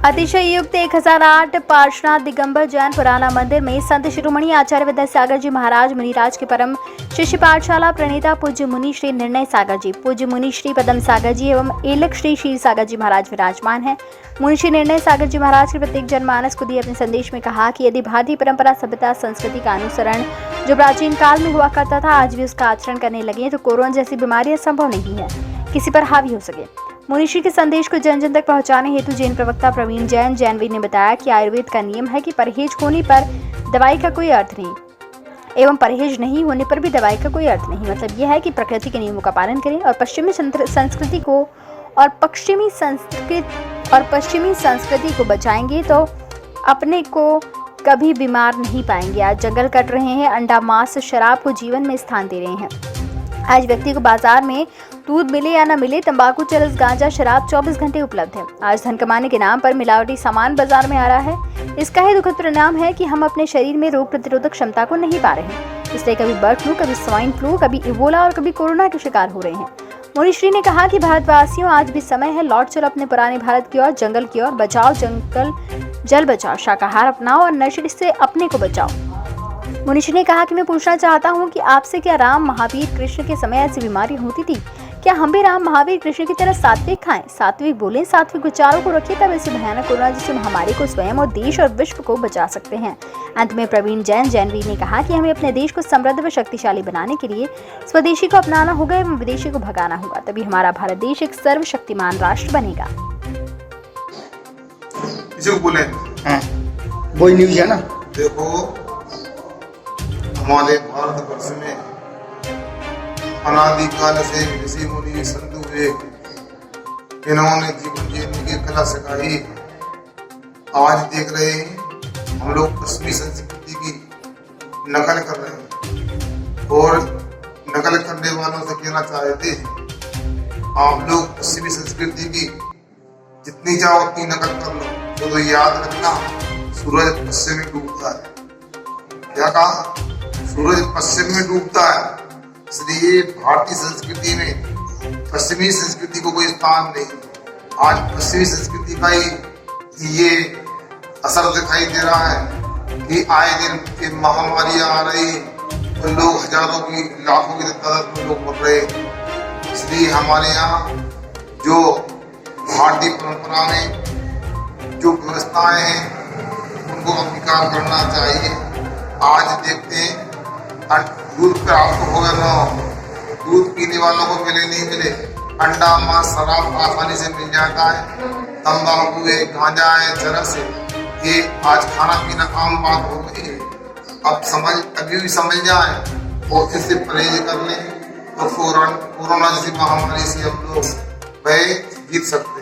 अतिशय युक्त 1008 पार्श्वनाथ दिगंबर जैन पुराना मंदिर में संत शिरोमणि आचार्य विद्यासागर जी महाराज मुनिराज के परम शिष्य पाठशाला प्रणेता पूज्य मुनि श्री निर्णय सागर जी, पूज्य मुनि श्री पदम सागर जी एवं एलक श्री शील सागर जी महाराज विराजमान हैं। मुनि श्री निर्णय सागर जी महाराज के प्रत्येक जनमानस को दिए अपने संदेश में कहा कि यदि भारतीय परंपरा सभ्यता संस्कृति का अनुसरण जो प्राचीन काल में हुआ करता था आज भी उसका आचरण करने लगे तो कोरोना जैसी बीमारियां संभव नहीं है किसी पर हावी हो सके। मुनिश्री के संदेश को जन जन तक पहुंचाने हेतु जैन प्रवक्ता प्रवीण जैन जैनवी ने बताया कि आयुर्वेद का नियम है कि परहेज होने पर दवाई का कोई अर्थ नहीं एवं परहेज नहीं होने पर भी दवाई का कोई अर्थ नहीं। मतलब यह है कि प्रकृति के नियमों का पालन करें और पश्चिमी संस्कृति को बचाएंगे तो अपने को कभी बीमार नहीं पाएंगे। आज जंगल कट रहे हैं, अंडा मांस शराब को जीवन में स्थान दे रहे हैं। आज व्यक्ति को बाजार में दूध मिले या न मिले तंबाकू चरस गांजा शराब 24 घंटे उपलब्ध है। आज धन कमाने के नाम पर मिलावटी सामान बाजार में आ रहा है। इसका ही दुखद परिणाम है कि हम अपने शरीर में रोग प्रतिरोधक क्षमता को नहीं पा रहे हैं। इसलिए कभी बर्ड फ्लू, कभी स्वाइन फ्लू, कभी इबोला और कभी कोरोना के शिकार हो रहे हैं। मुनिश्री ने कहा कि भारतवासियों आज भी समय है, लौट चलो अपने पुराने भारत की ओर, जंगल की ओर। बचाओ जंगल, जल बचाओ, शाकाहार अपनाओ और नशे से अपने को बचाओ। मुनिश्री ने कहा कि मैं पूछना चाहता हूं कि आपसे क्या राम महावीर कृष्ण के समय ऐसी बीमारी होती थी? क्या हम भी राम महावीर कृष्ण की तरह सात्विक खाएं, सात्विक बोलें, सात्विक विचारों को रखें, तब ऐसी भयानक कोरोना जैसी महामारी को स्वयं और देश और विश्व को बचा सकते हैं। अंत में प्रवीण जैन जैनवी ने कहा कि हमें अपने देश को समृद्ध व शक्तिशाली बनाने के लिए स्वदेशी को अपनाना होगा एवं विदेशी को भगाना होगा, तभी हमारा भारत देश एक सर्वशक्तिमान राष्ट्र बनेगा। वही न्यूज है ना। देखो, हमारे भारतवर्ष में अनादिकाल से ऋषि मुनि संत हुए, इन्होंने जीवन जीने की कला सिखाई। आज देख रहे हैं हम लोग पश्चिमी संस्कृति की नकल कर रहे हैं और नकल करने वालों से कहना चाहते हैं आप लोग पश्चिमी संस्कृति की जितनी चाहो उतनी नकल कर लो, तो याद रखना सूरज पश्चिम में डूबता है। क्या कहा? सूरज पश्चिम में डूबता है। इसलिए भारतीय संस्कृति में पश्चिमी संस्कृति को कोई स्थान नहीं। आज पश्चिमी संस्कृति का ही ये असर दिखाई दे रहा है कि आए दिन महामारियां आ रही तो लोग हजारों की लाखों की तादाद में लोग मर रहे। इसलिए हमारे यहाँ जो भारतीय परंपरा में जो व्यवस्थाएं हैं उनको अंगीकार करना चाहिए। आज देखते हैं दूध पर आपको होगा ना, दूध पीने वालों को मिले नहीं मिले, अंडा मांस शराब आसानी से मिल जाता है, तंबाकू है, गांजा है, चरस है, ये आज खाना पीना आम बात हो गई है। अब अभी भी समझ जाए और इससे परहेज कर लें तो कोरोना जैसी महामारी से हम लोग भय जीत सकते हैं।